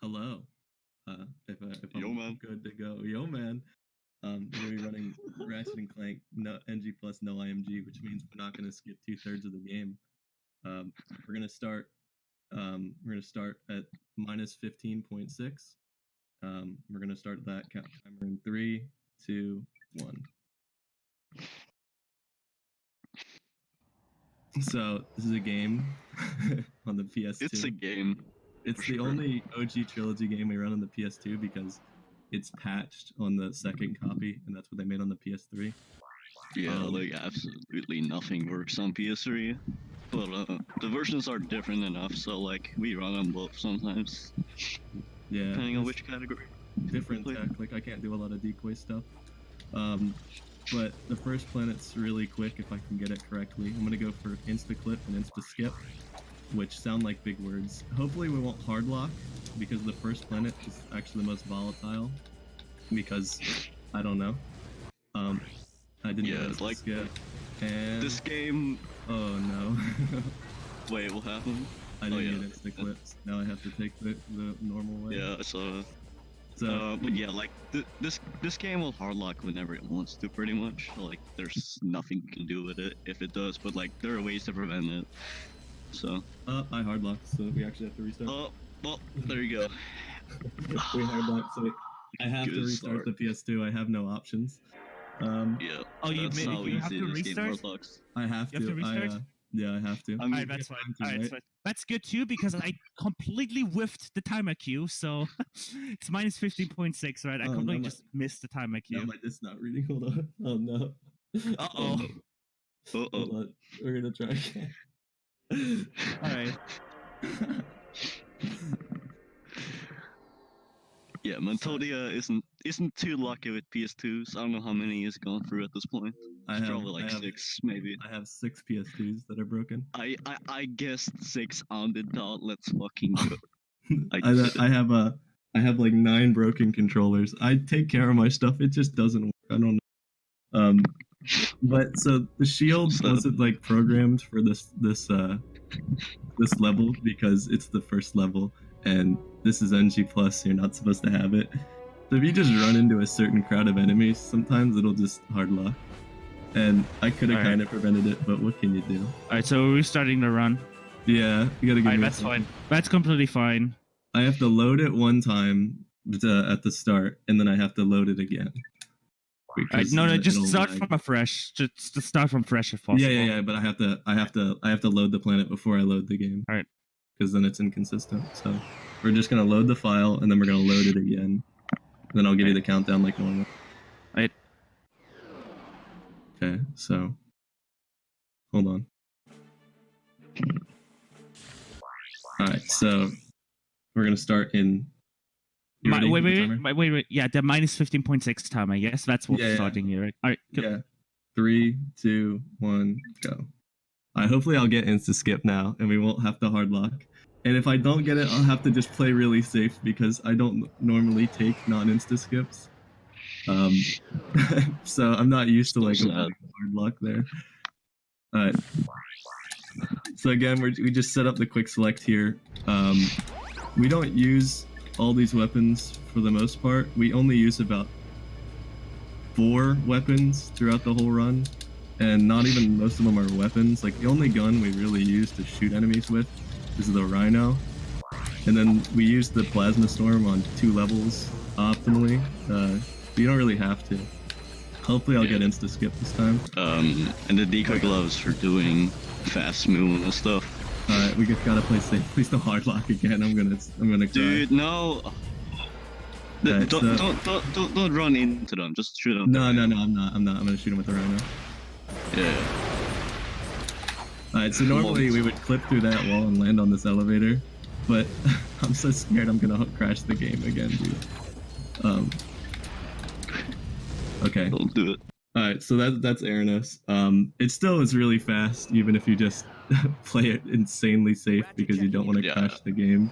Hello. If Yo, I'm man. good to go, yo man. We're gonna be running Ratchet and Clank no NG plus no IMG, which means we're not gonna skip 2/3 of the game. We're gonna start. We're gonna start at minus 15.6. We're gonna start that count timer in 3, 2, 1. So this is a game on the PS2. It's a game. It's the only OG trilogy game we run on the PS2 because it's patched on the second copy, and that's what they made on the PS3. Yeah, like absolutely nothing works on PS3. But the versions are different enough, so like we run them both sometimes. Yeah. Depending on which category. Different tech, like I can't do a lot of decoy stuff. But the first planet's really quick if I can get it correctly. I'm gonna go for insta-clip and insta-skip, which sound like big words. Hopefully we won't hard lock, because the first planet is actually the most volatile, because I don't know. I didn't get like skip. And this game. Oh no. Wait, what happened? I didn't get insta clips. Now I have to take the normal way. Yeah, I saw that. So, but yeah, like this game will hard lock whenever it wants to, pretty much. Like there's nothing you can do with it if it does, but like there are ways to prevent it. So. I hard locked, so we actually have to restart. Oh, well, there you go. We hard locked, so I have to restart the PS2. I have no options. Yeah. Oh, you have to restart? I have to. You have to restart? Yeah, I have to. Alright, that's fine. Alright, right? That's good too, because I completely whiffed the timer queue, so it's minus 15.6, right? I completely just missed the timer queue. No, my disk's not reading. Hold on. Oh no. Uh-oh. Hold on. We're gonna try again. Alright. Yeah, Mantodea isn't too lucky with PS2s. I don't know how many he's gone through at this point. Probably like 6, maybe. I have 6 PS2s that are broken. I guessed 6 on the dot. Let's fucking go. I have like 9 broken controllers. I take care of my stuff. It just doesn't work. I don't know. But so the shield wasn't like programmed for this level because it's the first level, and this is NG plus. You're not supposed to have it. So if you just run into a certain crowd of enemies, sometimes it'll just hard lock. And I could have kind of prevented it, but what can you do? Alright, so we're restarting the run. Yeah, you gotta give me that's fine. That's completely fine. I have to load it one time at the start, and then I have to load it again. No, just start from afresh. Just start from fresh if possible. Yeah. But I have to load the planet before I load the game. Alright. Because then it's inconsistent. So we're just gonna load the file, and then we're gonna load it again. And then I'll give you the countdown like normal. Right. Okay, so hold on. Alright, so we're gonna start in. Wait. Yeah, the minus 15.6 time, I guess. That's what's starting here, right? Alright, go. Yeah. 3, 2, 1, go. Hopefully I'll get insta skip now, and we won't have to hard lock. And if I don't get it, I'll have to just play really safe because I don't normally take non-insta skips. So I'm not used to like a hard lock there. Alright. So again, we just set up the quick select here. We don't use all these weapons for the most part. We only use about 4 weapons throughout the whole run, and not even most of them are weapons. Like the only gun we really use to shoot enemies with is the Rhino, and then we use the Plasma Storm on 2 levels optimally. You don't really have to. Hopefully I'll get insta skip this time. And the decoy gloves for doing fast movement and stuff. Alright, we just gotta play safe. Please don't hard lock again. I'm gonna cry. Dude, no. Don't run into them. Just shoot them. No, I'm not. I'm gonna shoot him with the Rhino. Yeah. Alright, so normally we would clip through that wall and land on this elevator, but I'm so scared I'm gonna crash the game again, dude. Okay. Don't do it. Alright, so that's Aranos. It still is really fast, even if you just play it insanely safe because you don't want to crash the game.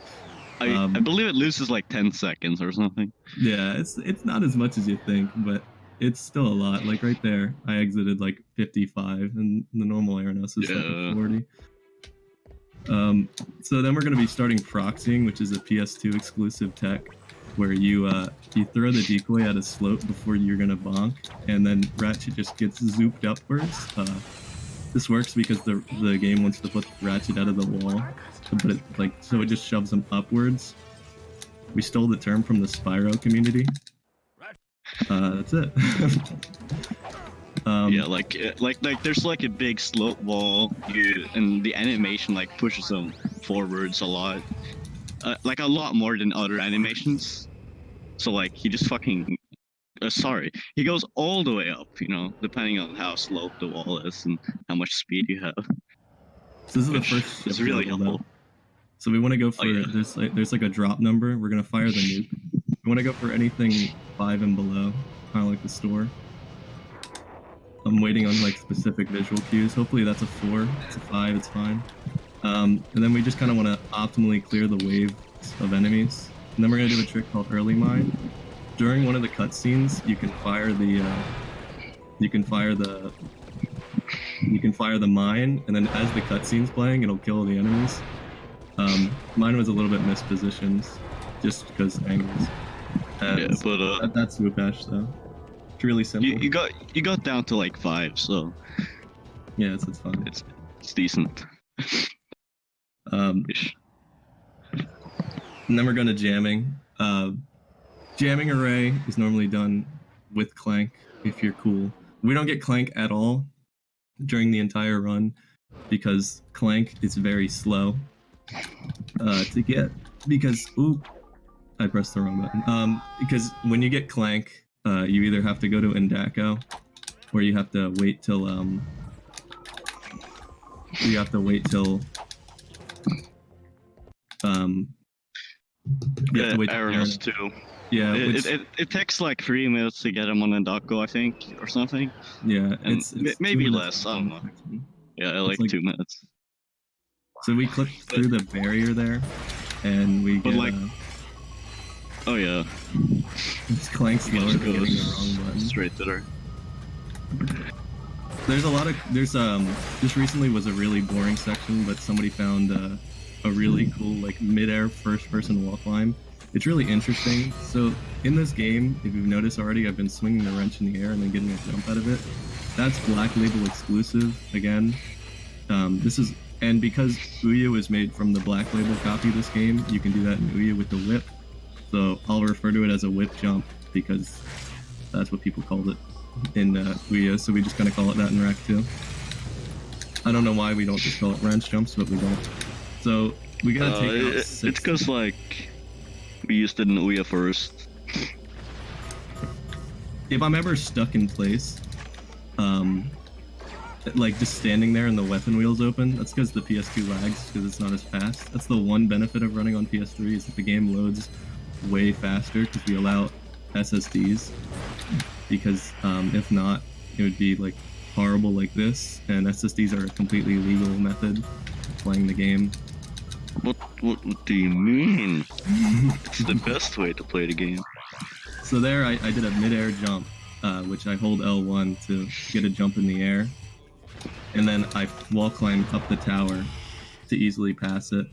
I believe it loses like 10 seconds or something. Yeah, it's not as much as you think, but it's still a lot. Like right there, I exited like 55, and the normal Aranos is like 40. So then we're going to be starting proxying, which is a PS2 exclusive tech, where you throw the decoy at a slope before you're going to bonk, and then Ratchet just gets zooped upwards. This works because the game wants to put Ratchet out of the wall, but so it just shoves him upwards. We stole the term from the Spyro community. That's it. Yeah, like there's like a big slope wall, and the animation like pushes them forwards a lot, like a lot more than other animations. So like he just fucking, he goes all the way up, you know, depending on how slope the wall is and how much speed you have. So this is the first. It's really helpful. Though. So we want to go for there's like a drop number. We're gonna fire the nuke. We want to go for anything 5 and below, kind of like the store. I'm waiting on like specific visual cues. Hopefully that's a 4. It's a 5. It's fine. And then we just kind of want to optimally clear the waves of enemies. And then we're gonna do a trick called early mine. During one of the cutscenes, you can fire the mine, and then as the cutscene's playing, it'll kill the enemies. Mine was a little bit mispositioned, just because angles. And yeah, but that's Swoopash though. It's really simple. You got down to like 5, so yeah, it's fine. It's decent. And then we're going to jamming. Jamming array is normally done with Clank if you're cool. We don't get Clank at all during the entire run because Clank is very slow to get. Because I pressed the wrong button. Because when you get Clank, you either have to go to Indako, or you have to wait till arrows too. Yeah, it takes like 3 minutes to get him on Indako, I think, or something. Yeah, and it's maybe less. I don't know. Yeah, like 2 minutes. So we click through the barrier there, and we get. Oh yeah. It's Clank slower than getting the wrong button. Straight there. Just recently was a really boring section, but somebody found a really cool like mid-air first-person wall climb. It's really interesting. So in this game, if you've noticed already, I've been swinging the wrench in the air and then getting a jump out of it. That's Black Label exclusive again. And because Ouya was made from the Black Label copy of this game, you can do that in Ouya with the whip. So I'll refer to it as a whip jump because that's what people called it in Ouya, so we just kind of call it that in Rack 2. I don't know why we don't just call it wrench jumps, but we don't. So we gotta take out 6. It's because like we used it in Ouya first. If I'm ever stuck in place, like just standing there and the weapon wheel's open, that's because the PS2 lags because it's not as fast. That's the one benefit of running on PS3 is that the game loads way faster because we allow SSDs. Because if not, it would be like horrible like this, and SSDs are a completely legal method of playing the game. What do you mean? It's the best way to play the game. So there I did a mid-air jump, which I hold L1 to get a jump in the air, and then I wall climb up the tower to easily pass it.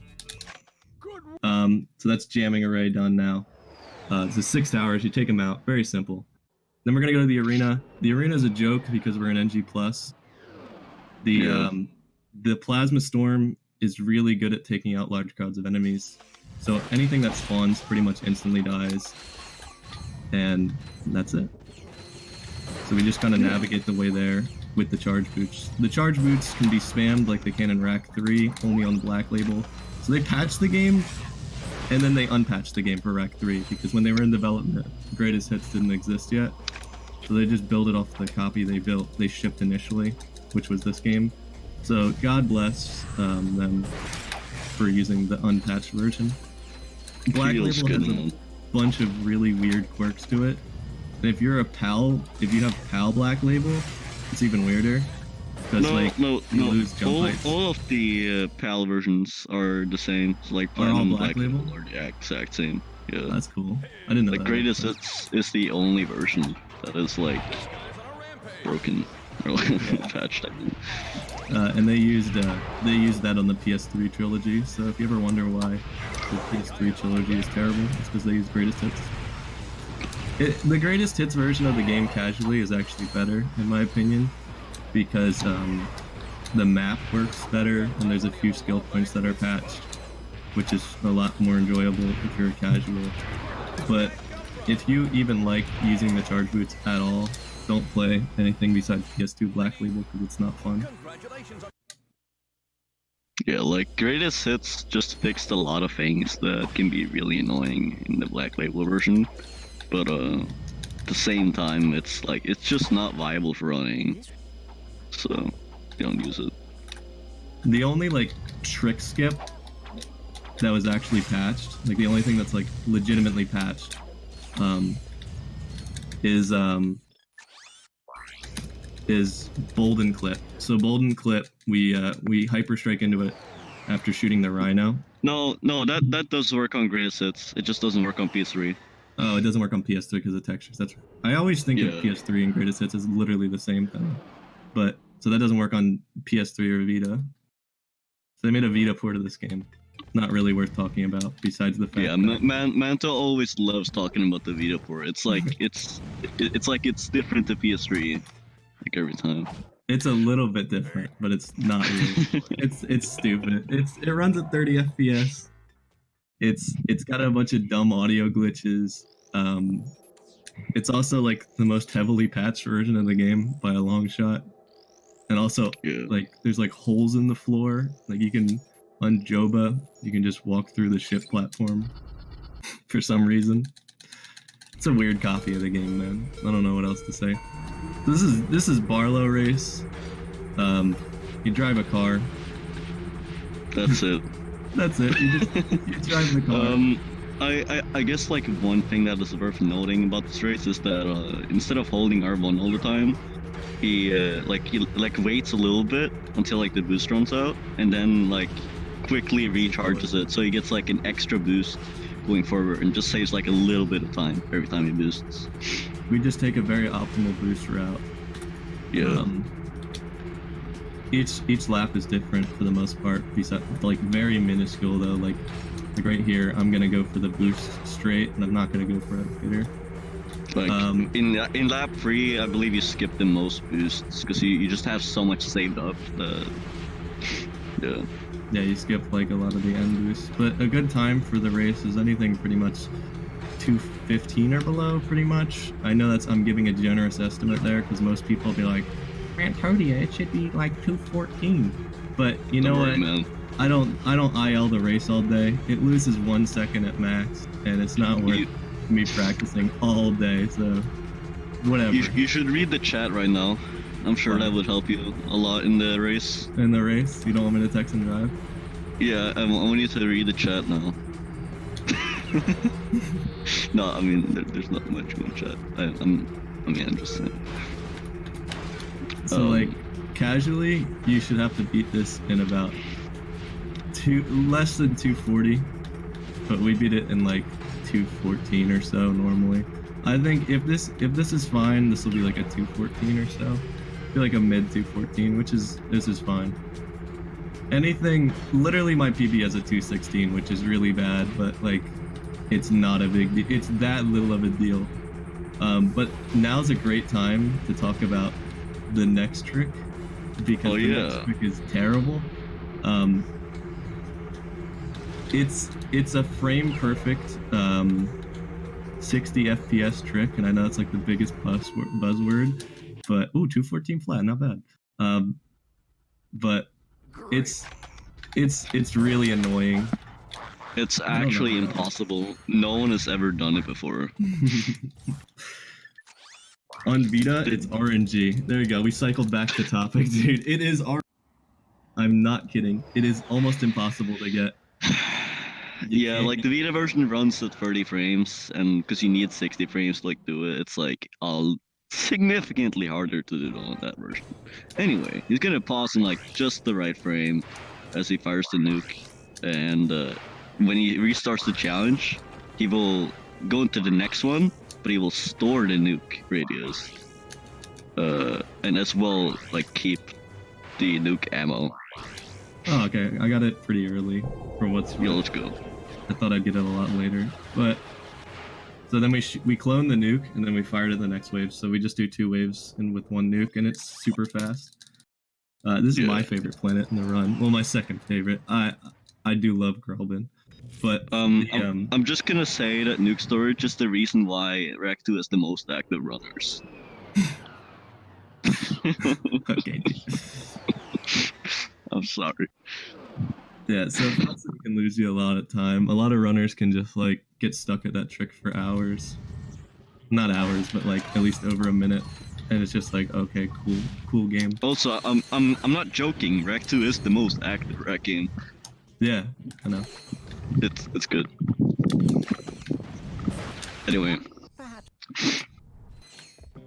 So that's jamming array done now. It's 6 towers, you take them out, very simple. Then we're gonna go to the arena. The arena is a joke because we're in NG+. The plasma storm is really good at taking out large crowds of enemies. So anything that spawns pretty much instantly dies. And that's it. So we just kind of navigate the way there with the charge boots. The charge boots can be spammed like they can in Rack 3, only on Black Label. So they patched the game, and then they unpatched the game for Rack 3, because when they were in development, Greatest Hits didn't exist yet. So they just built it off the copy they shipped initially, which was this game. So God bless them for using the unpatched version. Black Label has a bunch of really weird quirks to it. And if you have PAL Black Label, it's even weirder. Because you lose jump heights. All of the PAL versions are the same. So, like are all Black Label? Are the exact same. Yeah. That's cool. I didn't know that. Greatest Hits is the only version that is like broken. or patched. I mean. And they used that on the PS3 trilogy. So if you ever wonder why the PS3 trilogy is terrible, it's because they use greatest hits. The greatest hits version of the game casually is actually better, in my opinion, because the map works better and there's a few skill points that are patched, which is a lot more enjoyable if you're a casual. But if you even like using the charge boots at all, don't play anything besides PS2 Black Label because it's not fun. Yeah, like greatest hits just fixed a lot of things that can be really annoying in the Black Label version, but at the same time, it's just not viable for running, so don't use it. The only like trick skip that was actually patched, like the only thing that's like legitimately patched, is Bold and Clip. So Bold and Clip, we hyper strike into it after shooting the Rhino. No, that does work on greatest hits. It just doesn't work on PS3. Oh, it doesn't work on PS3 because of textures. That's right. I always think of PS3 and greatest hits as literally the same thing, but so that doesn't work on PS3 or Vita. So they made a Vita port of this game. Not really worth talking about, besides the fact. Yeah, Manto always loves talking about the Vita port. It's like it's different to PS3, like every time. It's a little bit different, but it's not really. it's stupid. It runs at 30 FPS. It's got a bunch of dumb audio glitches. It's also like the most heavily patched version of the game by a long shot. And also, like, there's like holes in the floor. Like you can, on Joba, you can just walk through the ship platform for some reason. It's a weird copy of the game, man. I don't know what else to say. This is Barlow Race. You drive a car. That's it. That's it. You drive the car. I guess like one thing that is worth noting about this race is that instead of holding R1 all the time, he waits a little bit until like the boost runs out, and then like quickly recharges it, so he gets like an extra boost going forward, and just saves like a little bit of time every time he boosts. We just take a very optimal boost route. Yeah. Each lap is different for the most part. Besides, like very minuscule though. Like right here, I'm gonna go for the boost straight, and I'm not gonna go for a hitter. Like in lap 3, I believe you skip the most boosts because you just have so much saved up. Yeah, you skip like a lot of the end boosts. But a good time for the race is anything pretty much 2:15 or below, pretty much. I know I'm giving a generous estimate there because most people will be like, Mantodea, it should be like 2:14. But you know what? Man. I don't IL the race all day. It loses 1 second at max, and it's not worth me practicing all day. So whatever. You should read the chat right now. I'm sure that would help you a lot in the race. In the race? You don't want me to text and drive? Yeah, I want you to read the chat now. No, I mean, there's not much in the chat. I'm just saying. So, like, casually, you should have to beat this in about less than 240. But we beat it in, like, 214 or so normally. I think if this is fine, this will be like a 214 or so. I feel like a mid 214, this is fine. Anything, literally my PB has a 216, which is really bad, but like, it's not a big deal. It's that little of a deal. But now's a great time to talk about the next trick, because the next trick is terrible. It's a frame perfect 60 FPS trick, and I know it's like the biggest buzzword, but 214 flat, not bad. But it's really annoying. It's actually impossible. No one has ever done it before. On Vita, it's RNG. There you go. We cycled back to topic, dude. It is I'm not kidding. It is almost impossible to get. Yeah, like the Vita version runs at 30 frames, and because you need 60 frames to like do it, it's like significantly harder to do it on that version. Anyway, he's gonna pause in like just the right frame as he fires the nuke, and when he restarts the challenge, he will go into the next one, but he will store the nuke radius. and as well like keep the nuke ammo. Oh, okay. I got it pretty early for what's. Yeah, let's go. I thought I'd get it a lot later, but so then we clone the nuke and then we fire to the next wave. So we just do 2 waves and with 1 nuke, and it's super fast. This is my favorite planet in the run. Well, my second favorite. I do love Grelbin, but I'm just gonna say that nuke storage is the reason why Rec 2 has the most active runners. Okay. I'm sorry. Yeah, so it can lose you a lot of time. A lot of runners can just like get stuck at that trick for hours. Not hours, but like at least over a minute. And it's just like, okay, cool game. Also, I'm not joking. Rec 2 is the most active Rec game. Yeah, I know. It's good. Anyway.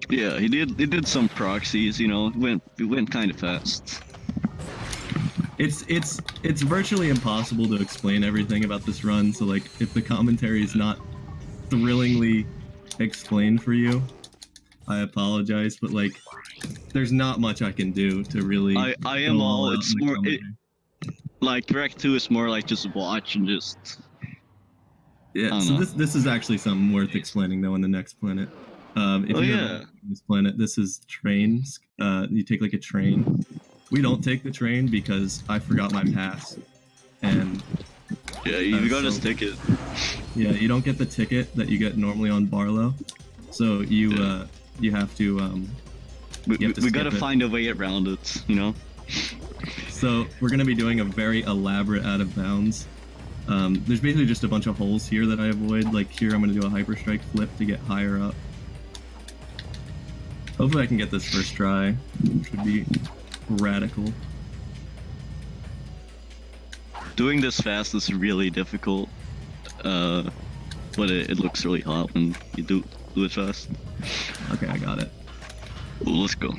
Yeah, he did some proxies, you know, it went kind of fast. It's virtually impossible to explain everything about this run, so like if the commentary is not thrillingly explained for you, I apologize, but like there's not much I can do to really I am all it's more like Rec 2 is more like just watch and just yeah, so this is actually something worth explaining though on the next planet. If you're on this planet, this is trains. You take like a train. We don't take the train because I forgot my pass, and yeah, you got his ticket. Yeah, you don't get the ticket that you get normally on Barlow, so you have to. We gotta find a way around it, you know. So we're gonna be doing a very elaborate out of bounds. There's basically just a bunch of holes here that I avoid. Like here, I'm gonna do a hyperstrike flip to get higher up. Hopefully I can get this first try, which would be radical. Doing this fast is really difficult, but it looks really hot when you do it fast. Okay, I got it. Well, let's go.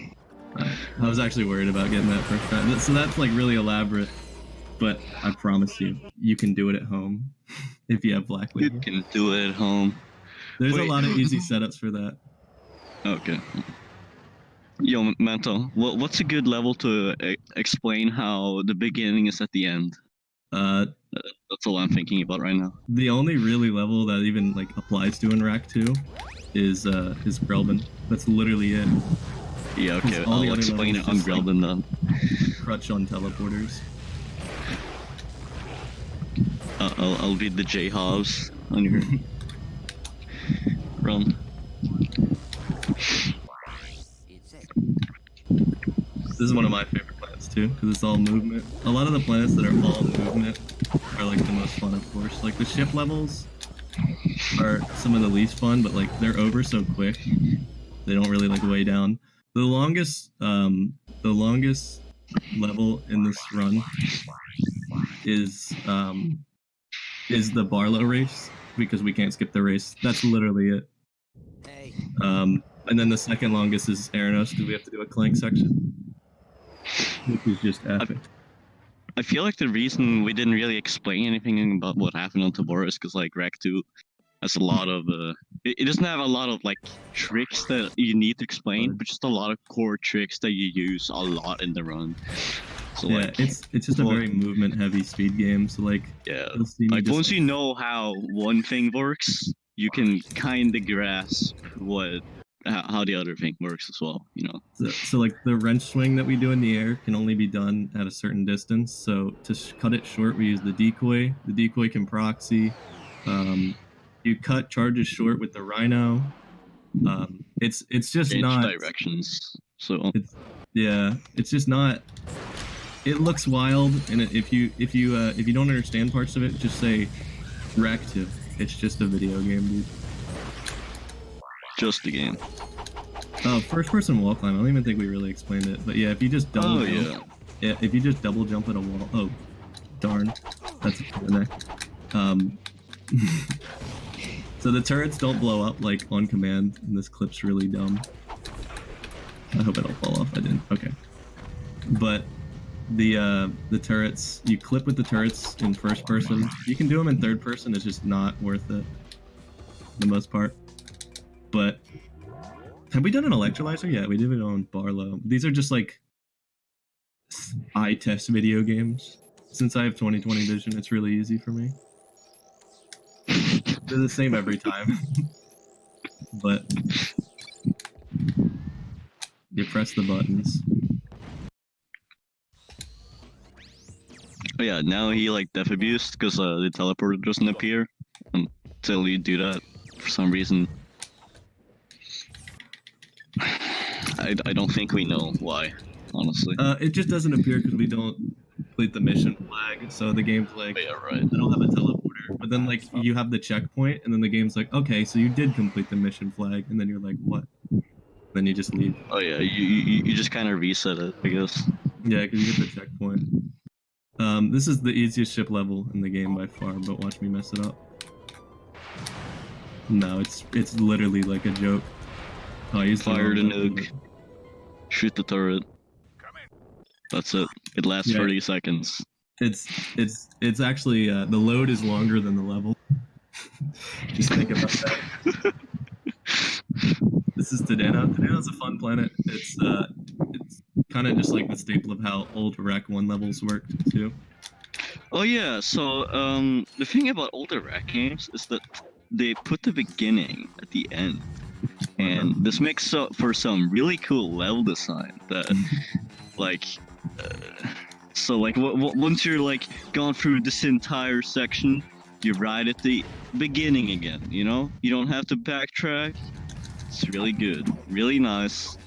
Right. I was actually worried about getting that first try. So that's like really elaborate, but I promise you can do it at home if you have Black Label. You can do it at home. There's a lot of easy setups for that. Okay. Yo, Manto, what's a good level to explain how the beginning is at the end? That's all I'm thinking about right now. The only really level that even like applies to in Rack 2 is Grelbin. That's literally it. Yeah, okay, I'll explain it on Grelbin then. Crutch on teleporters. I'll be the J-Hobbs on your run. This is one of my favorite planets too, because it's all movement. A lot of the planets that are all movement are like the most fun, of course. Like the ship levels are some of the least fun, but like they're over so quick. They don't really like weigh down. The longest level in this run is the Barlow race, because we can't skip the race. That's literally it. And then the second longest is Aranos, because we have to do a Clank section, which is just epic. I feel like the reason we didn't really explain anything about what happened on Tabora is because like Rack 2 has a lot of it doesn't have a lot of like tricks that you need to explain, but just a lot of core tricks that you use a lot in the run. So yeah, like, it's just a very movement heavy speed game. So like like once you know how one thing works, you can kind of grasp how the other thing works as well, you know. So like the wrench swing that we do in the air can only be done at a certain distance. So to cut it short, we use the decoy. The decoy can proxy. You cut charges short with the Rhino. It's just change not directions. So it's just not. It looks wild, and if you don't understand parts of it, just say Rack 2. It's just a video game, dude. Just a game. Oh, first-person wall climb. I don't even think we really explained it, but yeah, if you just double jump, if you just double jump at a wall. Oh, darn, that's a neck. So the turrets don't blow up like on command, and this clip's really dumb. I hope I don't fall off. I didn't. Okay, but the turrets, you clip with the turrets in first person. You can do them in third person. It's just not worth it, for the most part. But Have we done an electrolyzer? Yeah, we did it on Barlow. These are just like eye test video games. Since I have 20/20 vision, it's really easy for me. They're the same every time. But you press the buttons. Oh yeah, now he like def abused because the teleporter doesn't appear until you do that for some reason. I don't think we know why, honestly. It just doesn't appear because we don't complete the mission flag. So the game's like, But yeah, right. I don't have a teleporter. But then like you have the checkpoint, and then the game's like, okay, so you did complete the mission flag, and then you're like, what? Then you just leave. Oh yeah, you just kind of reset it, I guess. Yeah, because you get the checkpoint. This is the easiest ship level in the game by far, but watch me mess it up. No, it's literally like a joke. Oh, he's Fire the nuke. Shoot the turret. That's it. It lasts 30 seconds. It's actually the load is longer than the level. Just think about that. This is Tadano. Tadano's a fun planet. It's kind of just like the staple of how old YeGA1 levels worked too. Oh yeah, so the thing about older YeGA games is that they put the beginning at the end. And this makes for some really cool level design that, like, so like once you're like gone through this entire section, you're right at the beginning again. You know, you don't have to backtrack. It's really good, really nice.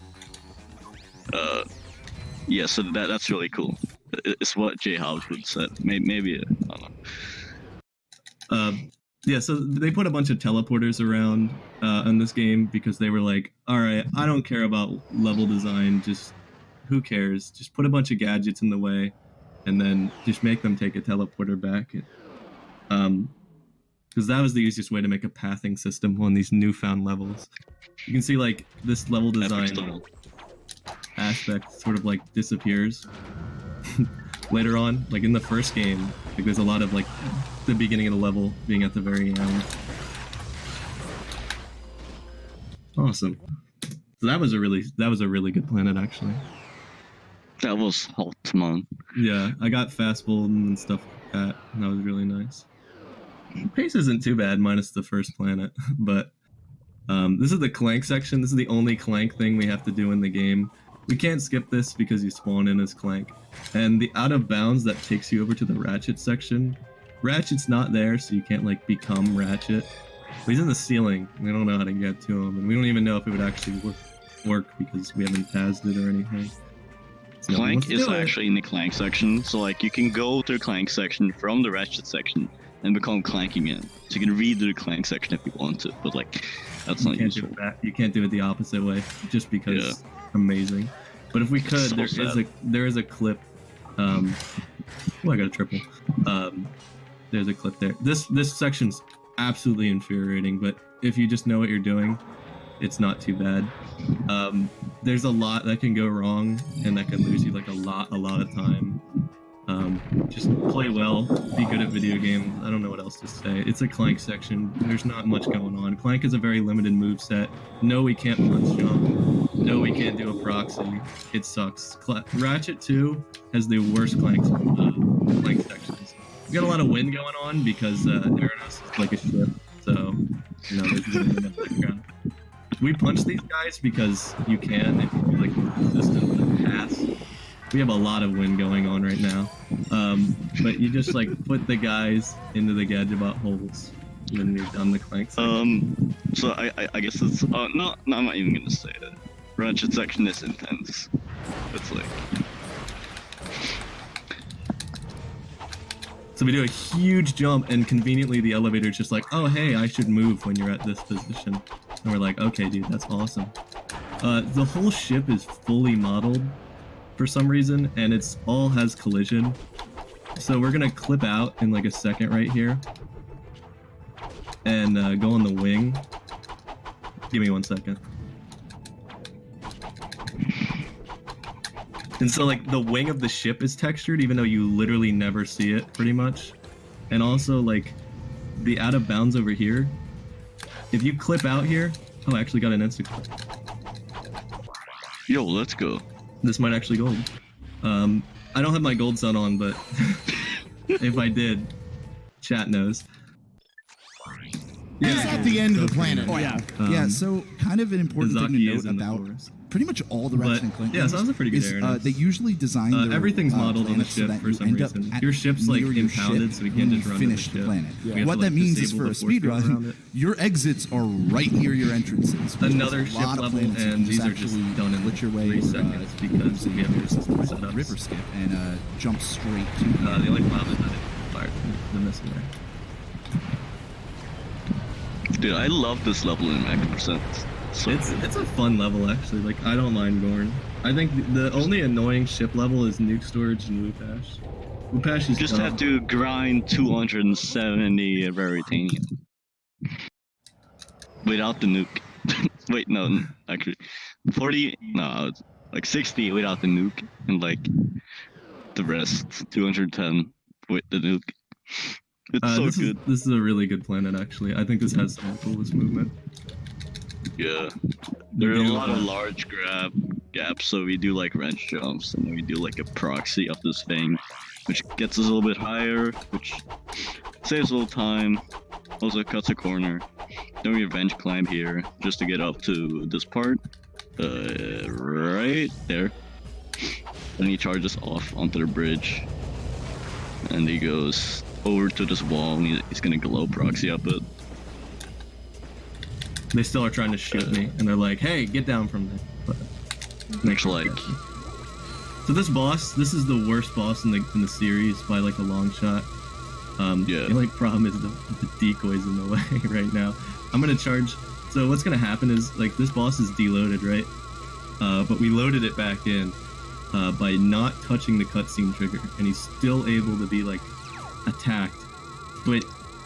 Yeah, so that's really cool. It's what J. Hobbs would said. Maybe I don't know. Yeah, so they put a bunch of teleporters around in this game because they were like, all right, I don't care about level design, just who cares? Just put a bunch of gadgets in the way and then just make them take a teleporter back. Because that was the easiest way to make a pathing system on these newfound levels. You can see like this level design aspect sort of like disappears later on. Like in the first game, like there's a lot of like the beginning of the level being at the very end. Awesome. So that was a really good planet actually. That was hot, man. Yeah, I got fast golden and stuff like that, and that was really nice. Pace isn't too bad minus the first planet, but this is the Clank section. This is the only Clank thing we have to do in the game. We can't skip this because you spawn in as Clank. And the out of bounds that takes you over to the Ratchet section, Ratchet's not there, so you can't like become Ratchet. But he's in the ceiling. We don't know how to get to him, and we don't even know if it would actually work because we haven't tasked it or anything. So Clank is actually in the Clank section, so like you can go to the Clank section from the Ratchet section and become Clank again. So you can redo the Clank section if you want to, but like that's not useful. You can't do it the opposite way, just because amazing. But if we could, so there is a clip. Oh, I got a triple. There's a clip there. This section's absolutely infuriating, but if you just know what you're doing, it's not too bad. There's a lot that can go wrong, and that can lose you like a lot of time. Just play well, be good at video games. I don't know what else to say. It's a Clank section. There's not much going on. Clank is a very limited moveset. No, we can't punch jump. No, we can't do a proxy. It sucks. Ratchet 2 has the worst Clank sections. We got a lot of wind going on because Aranos is like a ship, so you know there's wind in the background. We punch these guys because you can if you do like consistent pass. We have a lot of wind going on right now, but you just like put the guys into the gadget holes when you're done the Clank section. So I guess it's no, I'm not even gonna say it. Ratchet section is intense. It's like. So we do a huge jump, and conveniently the elevator's just like, oh hey, I should move when you're at this position. And we're like, okay dude, that's awesome. The whole ship is fully modeled for some reason, and it's all has collision. So we're gonna clip out in like a second right here, and go on the wing. Give me 1 second. And so like the wing of the ship is textured, even though you literally never see it pretty much. And also like the out of bounds over here, if you clip out here, oh I actually got an insta clip. Yo, let's go. This might actually gold. I don't have my gold sun on, but if I did, chat knows. He's at the end of the planet. Yeah, so kind of an important thing to Izaki note about pretty much all the Ratchet and Clank yeah, so that was a pretty good is, area. they usually design their everything's modeled on the planets so ship that for you some end up reason. at Your ship's like near your impounded, ship so we when can't you just run to finish the the ship. planet. We have What to, that like, means is disable for a the force speed field around run, it. your exits are right near your entrances. which Another means a ship lot of level, planets you and can these are actually just done in glitch your way 3 or, seconds because we have your system set up. river skip and jump straight to The only problem is that it fired the missile there. Dude, I love this level in Max percent. So It's a fun level actually. Like I don't mind Gorn. I think the only annoying ship level is nuke storage and Wupash. Wupash is just dumb. have to grind 270 Veritanium without the nuke. Wait, no, actually, 40. No, it's like 60 without the nuke, and like the rest 210 with the nuke. It's so good. This is a really good planet actually. I think this has some of the coolest movement. Yeah, there are a lot of large gaps, so we do like wrench jumps, and then we do like a proxy of this thing, which gets us a little bit higher, which saves a little time, also cuts a corner. Then we revenge climb here, just to get up to this part, right there. Then he charges off onto the bridge, and he goes over to this wall, and he's gonna glow proxy up it. They still are trying to shoot me, and they're like, "Hey, get down from there." But Next, like, so this boss, this is the worst boss in the series by like a long shot. Yeah. The only problem is the decoys in the way right now. I'm gonna charge. So what's gonna happen is like this boss is deloaded, right? But we loaded it back in by not touching the cutscene trigger, and he's still able to be like attacked. But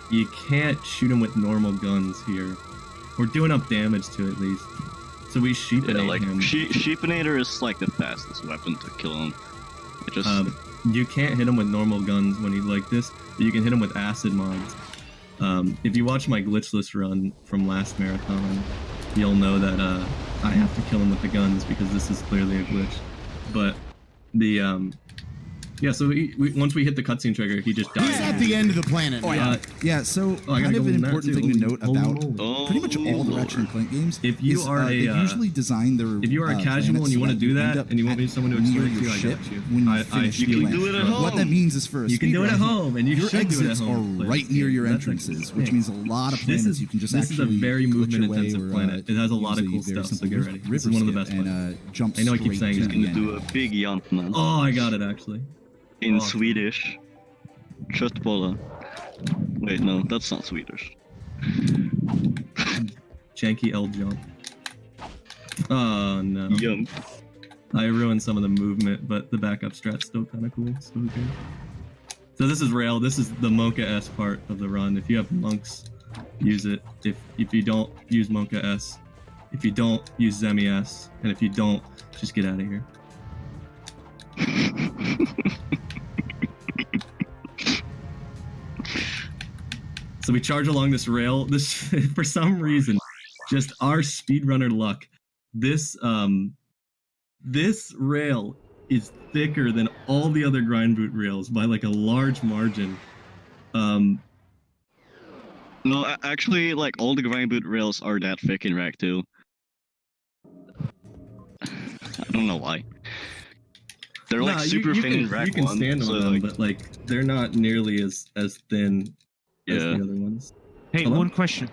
you can't shoot him with normal guns here. We're doing up damage to at least. So we sheepanate him. Sheepinator is like the fastest weapon to kill him. It just you can't hit him with normal guns when he's like this, but you can hit him with acid mods. If you watch my glitchless run from last marathon, you'll know that I have to kill him with the guns because this is clearly a glitch. But the yeah, so once we hit the cutscene trigger, he just dies. He's at the end of the planet. Yeah, so I kind gotta of go an in that important too. thing to note Holy about moly. pretty much all the Ratchet and Clank games If you is, are they usually design their if you are a casual and you want to do that, and you want me someone to near explain to your you, I ship got you. when you I finish you the can planet. do it at home. What that means is for a You can do it at speedrun, home, and you your should do it at exits home. are right near your That's entrances, actually which sick. means a lot of This planets you can just is a actually very glitch your way movement-intensive or, planet. It has a lot of use cool very stuff, so simple get ready. This river is one of the skip best and jump I know I keep straight saying to he's the gonna end. do a big jump, man. Oh, I got it actually. In Oh. Swedish. Köttbolla. Wait, no, that's not Swedish. Janky L jump. Oh no. Yum. I ruined some of the movement, but the backup strat's still kind of cool. So who cares? So this is rail. This is the Monka S part of the run. If you have monks, use it. If you don't, use Monka S. If you don't, use Zemi S. And if you don't, just get out of here. So we charge along this rail. This, for some reason, just our speedrunner luck. This this rail is thicker than all the other grind boot rails by like a large margin. No, actually, like all the grind boot rails are that thick in Rack 2. I don't know why. They're like super thin in Rack 1. You can stand on so, them, like, but like they're not nearly as thin as the other ones. Hey, Hello? one question.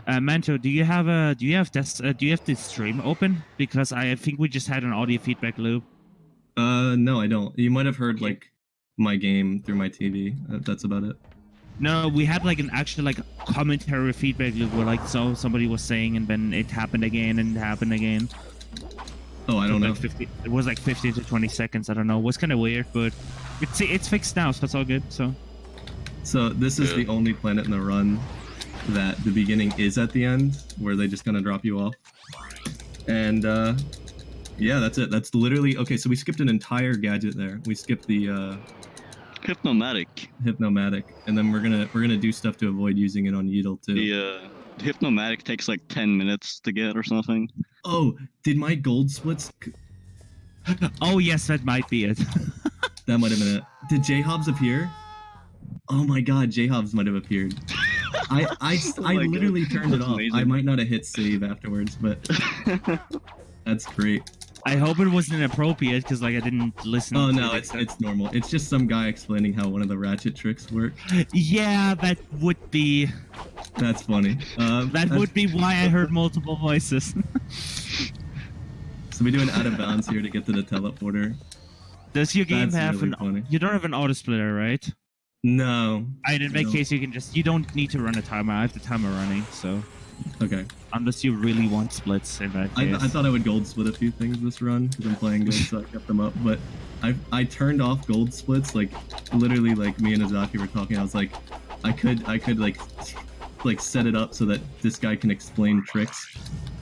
Manto, do you have the stream open? Because I think we just had an audio feedback loop. No, I don't. You might have heard like my game through my TV. That's about it. No, we had like an actual like commentary feedback loop where like somebody was saying and then it happened again and it happened again. Oh, I don't know. It was like 15 to 20 seconds. I don't know. It was kind of weird, but it's fixed now, so it's all good. So this is the only planet in the run that the beginning is at the end, where they just kind of drop you off. And yeah, that's it. That's literally okay. So we skipped an entire gadget there. We skipped the hypnomatic, and then we're gonna do stuff to avoid using it on Yeedle too. The hypnomatic takes like 10 minutes to get or something. Oh, did my gold splits? Oh yes, that might be it. That might have been it. Did J-Hobbs appear? Oh my god, J-Hobbs might have appeared. I my literally God. turned it That's off. I amazing. might not have hit save afterwards, but that's great. I hope it wasn't inappropriate because like I didn't listen. Oh to no, it it's normal. It's just some guy explaining how one of the Ratchet tricks work. Yeah, that would be That's funny. that would be why I heard multiple voices. So we do an out of bounds here to get to the teleporter. Does your game That's have really an? funny. You don't have an auto splitter, right? No. And in that No. case, you can just. You don't need to run a timer. I have the timer running, so Okay. unless you really want splits in that case. I thought I would gold split a few things this run because I'm playing good, so I kept them up. But I turned off gold splits, like literally, like me and Azaki were talking. I was like, I could like set it up so that this guy can explain tricks,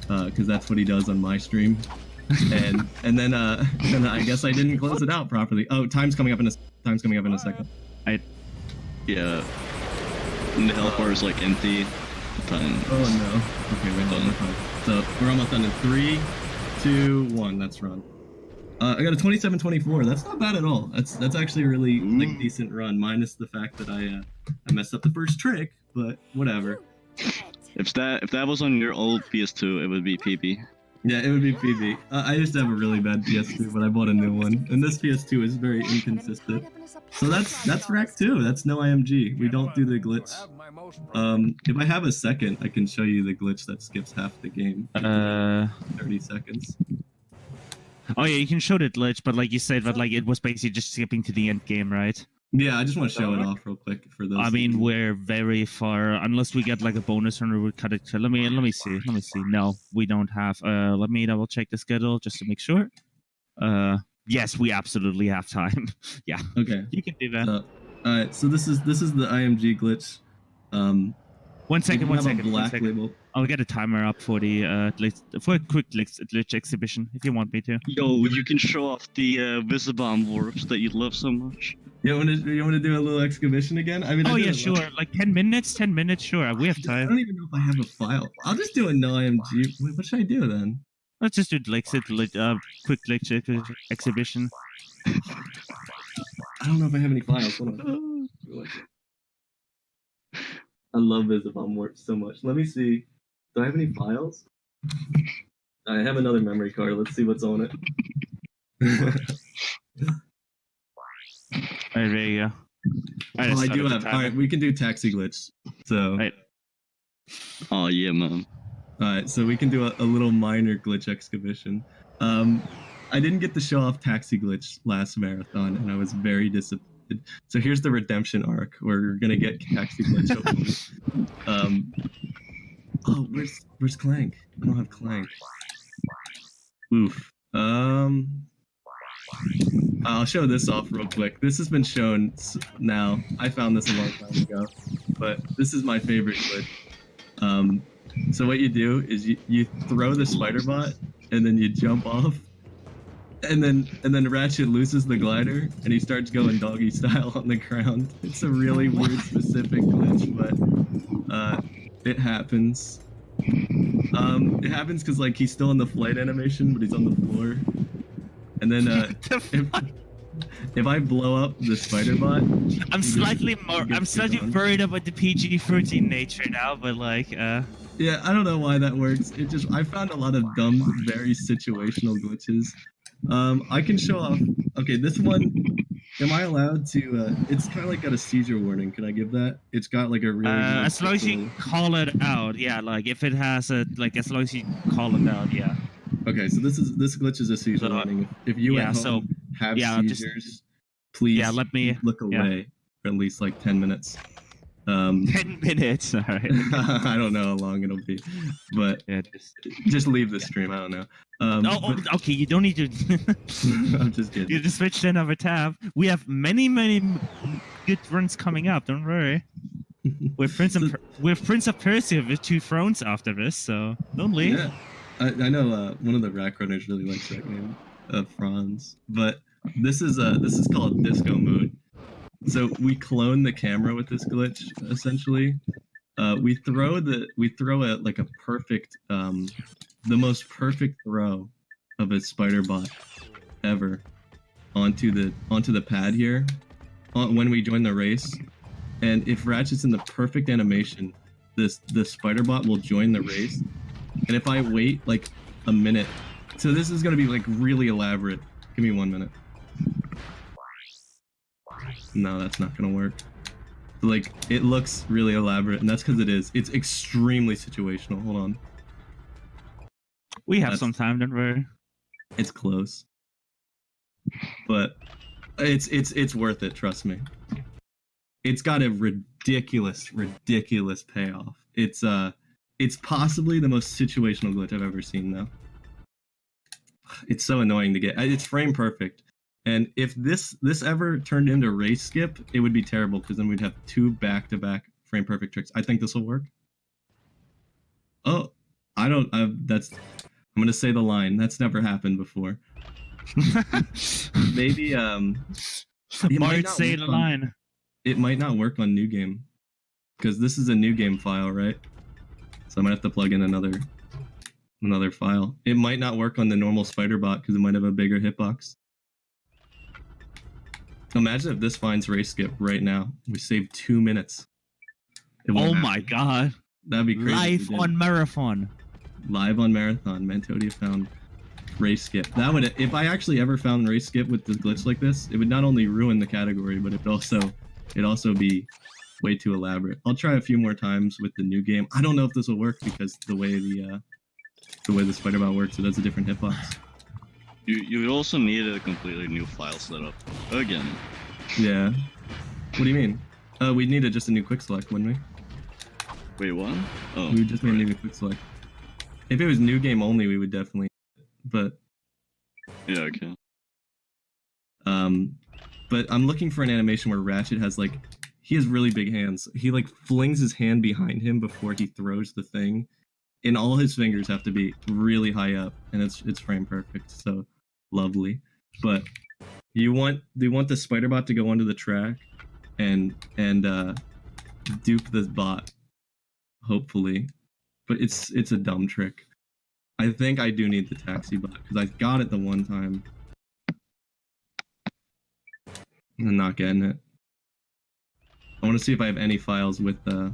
because that's what he does on my stream. And then I guess I didn't close it out properly. Oh, time's coming up in a second. Yeah. And the teleporter is like empty. Then Oh no. Okay, wait, hold on. So we're almost done in 3, 2, 1. That's run. I got a 27-24. That's not bad at all. That's actually a really like decent run, minus the fact that I messed up the first trick, but whatever. if that was on your old PS2, it would be PB. Yeah, it would be PB. I used to have a really bad PS2, but I bought a new one, and this PS2 is very inconsistent. So that's Rack 2. That's no IMG. We don't do the glitch. If I have a second, I can show you the glitch that skips half the game. 30 seconds. Oh yeah, you can show the glitch, but like you said, but like it was basically just skipping to the end game, right? Yeah, I just want to show it off real quick for those. I mean, we're very far. Unless we get like a bonus run, we would cut it. Let me see. No, we don't have. Let me double check the schedule just to make sure. Yes, we absolutely have time. Yeah. Okay. You can do that. Alright, so this is the IMG glitch. One second. Black label. I'll get a timer up for the for a quick glitch exhibition if you want me to. Yo, you can show off the Visibomb warps that you love so much. You want to do a little exhibition again? I mean. Oh I did yeah, it sure. Like 10 minutes. 10 minutes. Sure, we have I time. don't even know if I have a file. I'll just do a no IMG. Wait, what should I do then? Let's just do quick glitch exhibition. I don't know if I have any files. Hold on. I love Visibomb warps so much. Let me see. Do I have any files? I have another memory card. Let's see what's on it. Alright, there you go. Oh, I do have. Alright, we can do taxi glitch. So. Right. Oh yeah, man. Alright, so we can do a little minor glitch exhibition. I didn't get to show off taxi glitch last marathon, and I was very disappointed. So here's the redemption arc, where we're gonna get taxi glitch. Hopefully. Oh, where's Clank? I don't have Clank. Oof. I'll show this off real quick. This has been shown now. I found this a long time ago, but this is my favorite glitch. So what you do is you throw the spider bot, and then you jump off, and then Ratchet loses the glider, and he starts going doggy style on the ground. It's a really weird specific glitch, but it happens. It happens because like he's still in the flight animation, but he's on the floor. And then if I blow up the spider bot, I'm slightly worried about the PG-13 nature now, but like yeah, I don't know why that works. I found a lot of dumb, very situational glitches. I can show off. Okay, this one. Am I allowed to? It's kind of like got a seizure warning. Can I give that? It's got like a really. As long as you call it out, yeah. Like if it has a as long as you call it out, yeah. Okay, so this glitch is a seizure warning. If you at home have seizures, please let me look away for at least like 10 minutes. 10 minutes. All right. I don't know how long it'll be, but just leave the stream. I don't know. Okay. You don't need to. I'm just kidding. You just switch to another tab. We have many good runs coming up. Don't worry. With Prince of Persia with 2 thrones after this, so don't leave. Yeah. I know one of the rack runners really likes that name, Franz. But this is called disco mode. So we clone the camera with this glitch, essentially. We throw a perfect, the most perfect throw of a spider bot ever onto the pad here when we join the race, and if Ratchet's in the perfect animation, the spider bot will join the race, and if I wait like a minute, so this is gonna be like really elaborate. Give me 1 minute. No, that's not gonna work. Like, it looks really elaborate, and that's because it is. It's extremely situational. Hold on. We have some time, don't worry. It's close, but it's worth it. Trust me. It's got a ridiculous payoff. It's possibly the most situational glitch I've ever seen, though. It's so annoying to get. It's frame perfect. And if this ever turned into race skip, it would be terrible because then we'd have 2 back-to-back frame perfect tricks. I think this will work. Oh, I'm gonna say the line. That's never happened before. Maybe Bart, say the line. It might not work on New Game because this is a New Game file, right? So I'm gonna have to plug in another file. It might not work on the normal spider bot because it might have a bigger hitbox. Imagine if this finds race skip right now. We saved 2 minutes. Oh my god. That'd be crazy. Live on Marathon. Live on Marathon. Mantodea found race skip. That would, if I actually ever found race skip with this glitch like this, it would not only ruin the category, but it'd also be way too elaborate. I'll try a few more times with the New Game. I don't know if this will work because the way the spider bot works, it has a different hitbox. You also need a completely new file setup again. Yeah. What do you mean? We'd need just a new quick select, wouldn't we? Wait, what? Oh, we would just need a new quick select. If it was New Game only, we would definitely. But yeah, okay. But I'm looking for an animation where Ratchet has he has really big hands. He flings his hand behind him before he throws the thing, and all his fingers have to be really high up, and it's frame perfect. So lovely. But you want the spider bot to go onto the track and dupe this bot, hopefully. But it's a dumb trick. I think I do need the taxi bot because I got it the one time. I'm not getting it. I want to see if I have any files with Oh,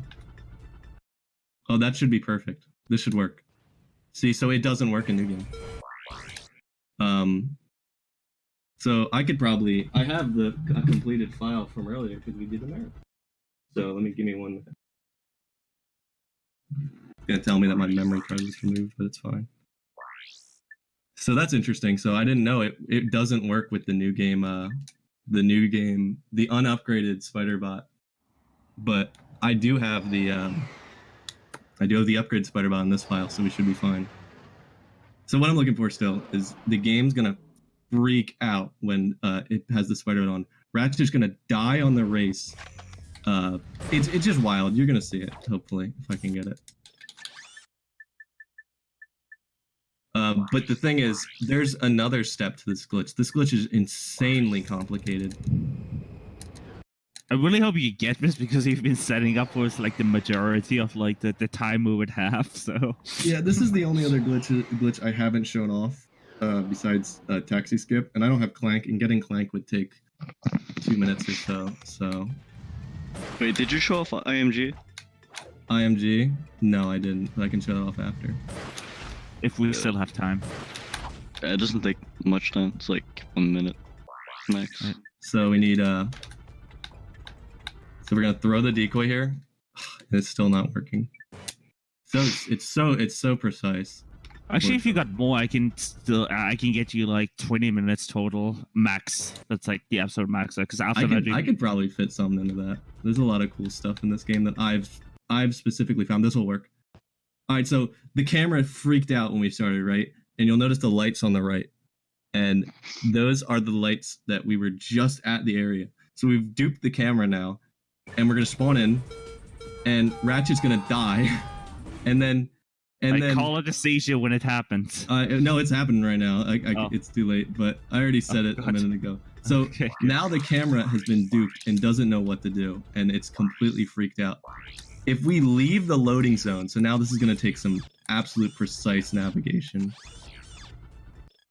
that should be perfect. This should work. See, so it doesn't work in New Game. So I could probably... I have a completed file from earlier because we did the marathon. So give me 1 minute. It's gonna tell me that my memory card was removed, but it's fine. So that's interesting. So I didn't know it doesn't work with the New Game, the unupgraded spider bot. But I do have the upgrade spider bot in this file, so we should be fine. So what I'm looking for still is the game's gonna freak out when it has the spider bot on. Ratchet's gonna die on the race. It's just wild. You're gonna see it, hopefully, if I can get it. But the thing is, there's another step to this glitch. This glitch is insanely complicated. I really hope you get this because you've been setting up for the majority of the time we would have. So yeah, this is the only other glitch I haven't shown off besides taxi skip, and I don't have Clank, and getting Clank would take 2 minutes or so. So wait, did you show off IMG? IMG? No, I didn't. But I can show it off after. If we still have time. It doesn't take much time. It's like 1 minute max. Right. So we need So we're gonna throw the decoy here. It's still not working. So it's so precise. Actually, if you got more, I can get you 20 minutes total max. That's the absolute max. Because after I could probably fit something into that. There's a lot of cool stuff in this game that I've specifically found. This will work. All right, so the camera freaked out when we started, right? And you'll notice the lights on the right, and those are the lights that we were just at the area. So we've duped the camera now, and we're gonna spawn in, and Ratchet's gonna die, and then call it a seizure when it happens. No, it's happening right now. It's too late, but I already said it a minute ago. So okay, now the camera has been duped and doesn't know what to do, and it's completely freaked out. if we leave the loading zone, so now this is going to take some absolute precise navigation.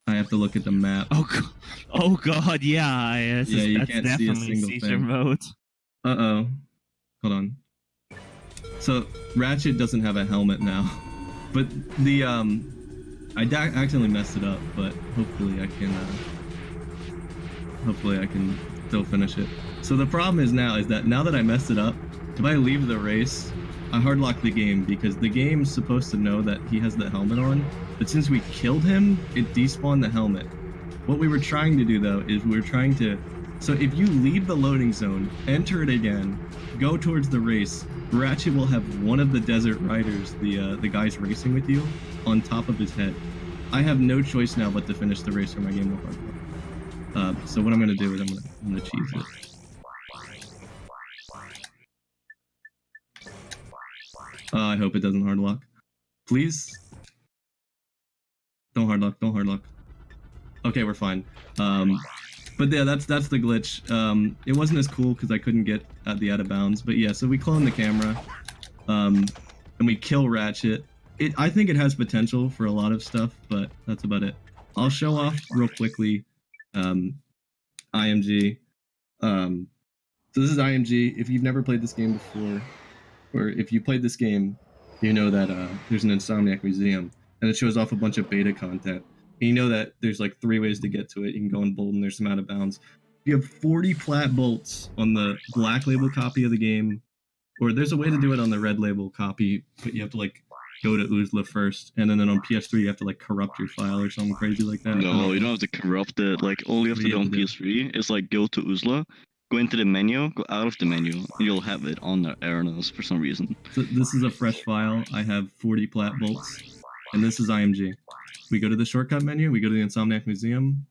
I have to look at the map. Oh god, yeah. You That's can't see a definitely single seizure thing. mode. Uh-oh. Hold on. So, Ratchet doesn't have a helmet now. But the, I accidentally messed it up, but hopefully I can still finish it. So the problem is now that I messed it up, if I leave the race, I hardlock the game because the game's supposed to know that he has the helmet on, but since we killed him, it despawned the helmet. What we were trying to do though is so if you leave the loading zone, enter it again, go towards the race, Ratchet will have one of the desert riders, the guys racing with you, on top of his head. I have no choice now but to finish the race or my game will hardlock. So what I'm gonna do is I'm gonna cheese it. I hope it doesn't hardlock. Please? Don't hardlock. Okay, we're fine. But yeah, that's the glitch. It wasn't as cool because I couldn't get at the out of bounds. But yeah, so we clone the camera, and we kill Ratchet. I think it has potential for a lot of stuff, but that's about it. I'll show off real quickly IMG. So this is IMG. If you've never played this game before, or if you played this game, you know that there's an Insomniac museum, and it shows off a bunch of beta content. And you know that there's like 3 ways to get to it. You can go in bold and there's some out of bounds. You have 40 plat bolts on the black label copy of the game, or there's a way to do it on the red label copy, but you have to like go to Uzla first, and then on PS3 you have to like corrupt your file or something crazy like that. No, you don't have to corrupt it. Like all you have to do on PS3 is like go to Uzla, go into the menu, go out of the menu, and you'll have it on the Arenas for some reason. So this is a fresh file. I have 40 plat bolts, and this is IMG. We go to the shortcut menu, we go to the Insomniac Museum,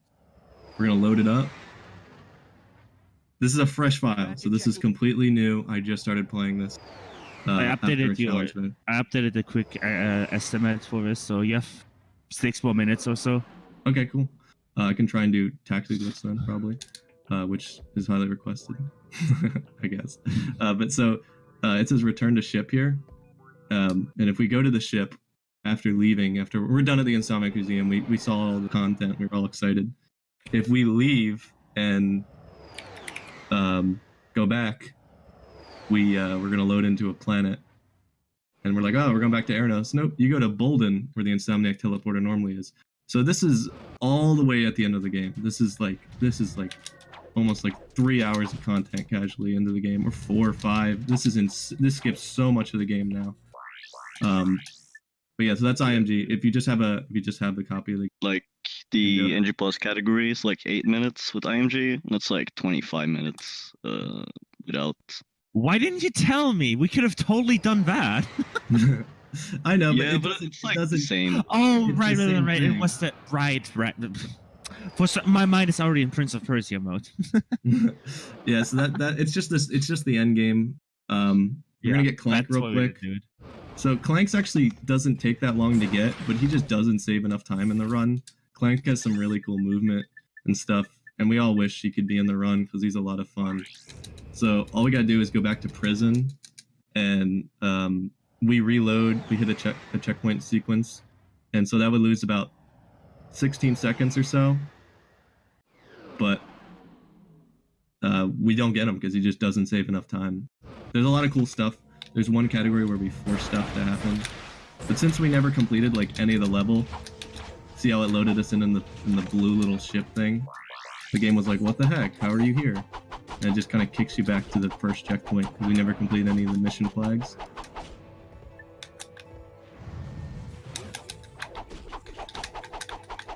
we're gonna load it up. This is a fresh file, so this is completely new. I just started playing this. I updated the quick estimate for this, so you have 6 more minutes or so. Okay, cool. I can try and do tactic glitch then, probably, which is highly requested, I guess. But so it says return to ship here, and if we go to the ship, after we're done at the Insomniac Museum, we saw all the content, we were all excited. If we leave and go back, we're gonna load into a planet, and we're like, oh, we're going back to Arenos. Nope, you go to Bolden, where the Insomniac teleporter normally is. So this is all the way at the end of the game. This is like almost like 3 hours of content casually into the game, or 4 or 5. This skips so much of the game now. But yeah, so that's IMG. If you just have the copy of the the NG Plus category is like 8 minutes with IMG, and it's like 25 minutes without. Why didn't you tell me? We could have totally done that. I know, Yeah, but it's like the same. Oh, It's right. the same It thing. was the right. My mind is already in Prince of Persia mode. Yeah, so that it's just the end game. We're gonna get Clank real quick. So Clank's actually doesn't take that long to get, but he just doesn't save enough time in the run. Clank has some really cool movement and stuff, and we all wish he could be in the run because he's a lot of fun. So all we gotta do is go back to prison, and we reload. We hit a checkpoint sequence, and so that would lose about 16 seconds or so. But we don't get him because he just doesn't save enough time. There's a lot of cool stuff. There's one category where we force stuff to happen, but since we never completed like any of the level, see how it loaded us in the blue little ship thing? The game was like, what the heck? How are you here? And it just kind of kicks you back to the first checkpoint because we never completed any of the mission flags.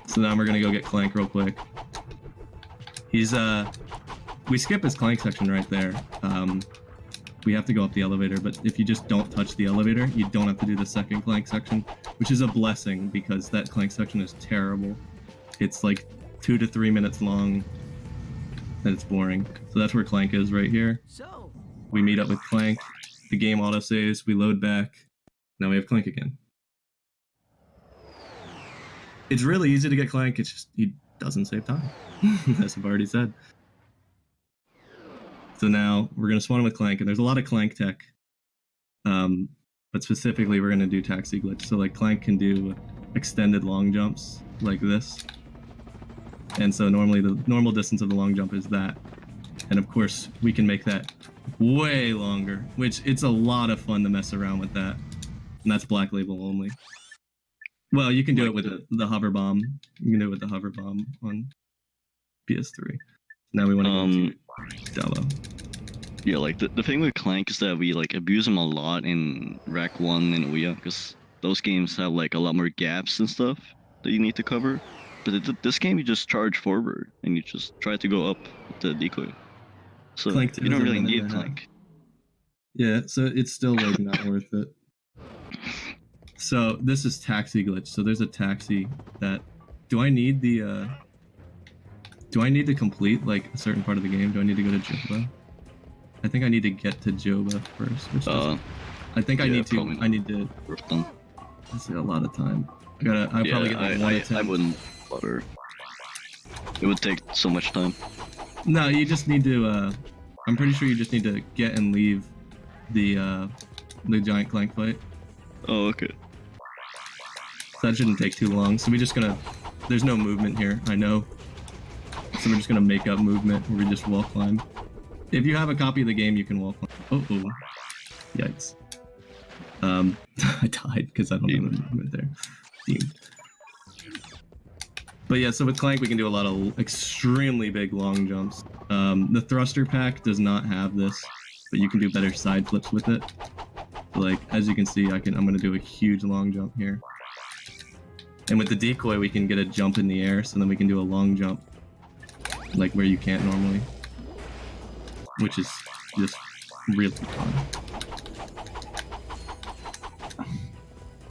So now we're gonna go get Clank real quick. He's we skip his Clank section right there. We have to go up the elevator, but if you just don't touch the elevator, you don't have to do the second Clank section, which is a blessing because that Clank section is terrible. It's like 2 to 3 minutes long, and it's boring. So that's where Clank is right here. We meet up with Clank, the game autosaves, we load back, now we have Clank again. It's really easy to get Clank, it's just, he doesn't save time, as I've already said. So now we're going to spawn with Clank, and there's a lot of Clank tech. But specifically, we're gonna do taxi glitch. So like Clank can do extended long jumps like this, and so normally the normal distance of the long jump is that, and of course we can make that way longer, which it's a lot of fun to mess around with that, and that's Black Label only. Well, you can do it with the hover bomb. You can do it with the hover bomb on PS3. Now we want to go to Dello. Yeah, like the thing with Clank is that we like abuse him a lot in YeGA1 and YeGA, because those games have like a lot more gaps and stuff that you need to cover. But this game, you just charge forward and you just try to go up with the decoy. So Clank you don't is a really minute need and a half. Clank. Yeah, so it's still like not worth it. So this is taxi glitch. So there's a taxi that. Do I need the? Do I need to complete like a certain part of the game? Do I need to go to Joba? I think I need to get to Joba first. Which I think I need to. I need to. That's a lot of time. I'll probably get like one attempt. I wouldn't bother. It would take so much time. No, you just need to. I'm pretty sure you just need to get and leave the giant Clank fight. Oh, okay. So that shouldn't take too long. So we're just gonna. There's no movement here. I know. So we're just gonna make up movement where we just wall climb. If you have a copy of the game, you can wall climb. Oh, yikes. I died because I don't have a movement there. Deemed. But yeah, so with Clank we can do a lot of extremely big long jumps. The thruster pack does not have this, but you can do better side flips with it. Like as you can see, I'm gonna do a huge long jump here. And with the decoy, we can get a jump in the air, so then we can do a long jump, like where you can't normally, which is just really fun.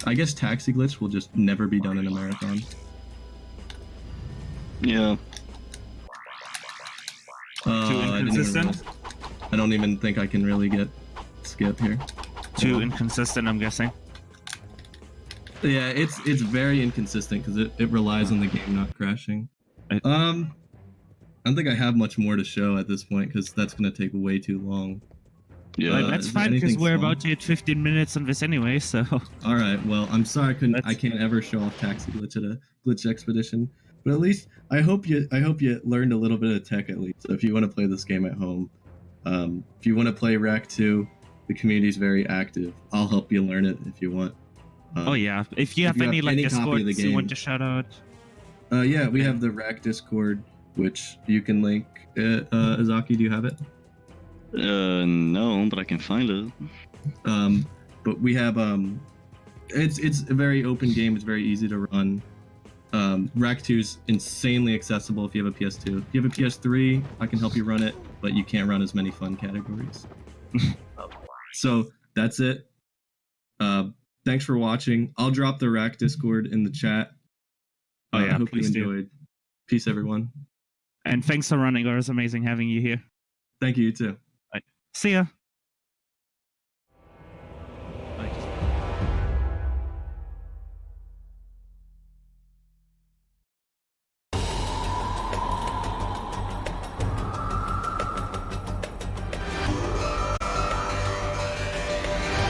I guess taxi glitch will just never be done in a marathon. Yeah. Too inconsistent? I don't even think I can really get skip here. Too inconsistent, I'm guessing. Yeah, it's very inconsistent because it relies on the game not crashing. I don't think I have much more to show at this point because that's gonna take way too long. Yeah, that's fine because we're about to hit 15 minutes on this anyway. So. All right. Well, I'm sorry I can't ever show off taxi glitch at a glitch expedition. But at least I hope you learned a little bit of tech at least. So if you want to play this game at home, if you want to play YeGA2, the community is very active. I'll help you learn it if you want. Oh yeah, if you have any like Discords you want to shout out. Yeah, we have the YeGA Discord, which you can link. Izaki, do you have it? No, but I can find it. But we have it's a very open game. It's very easy to run. YeGA2 is insanely accessible if you have a PS2. If you have a PS3, I can help you run it, but you can't run as many fun categories. So that's it. Thanks for watching. I'll drop the YeGA Discord in the chat. Oh yeah, hope you enjoyed. Peace, everyone. And thanks for running. It was amazing having you here. Thank you, you too. See ya.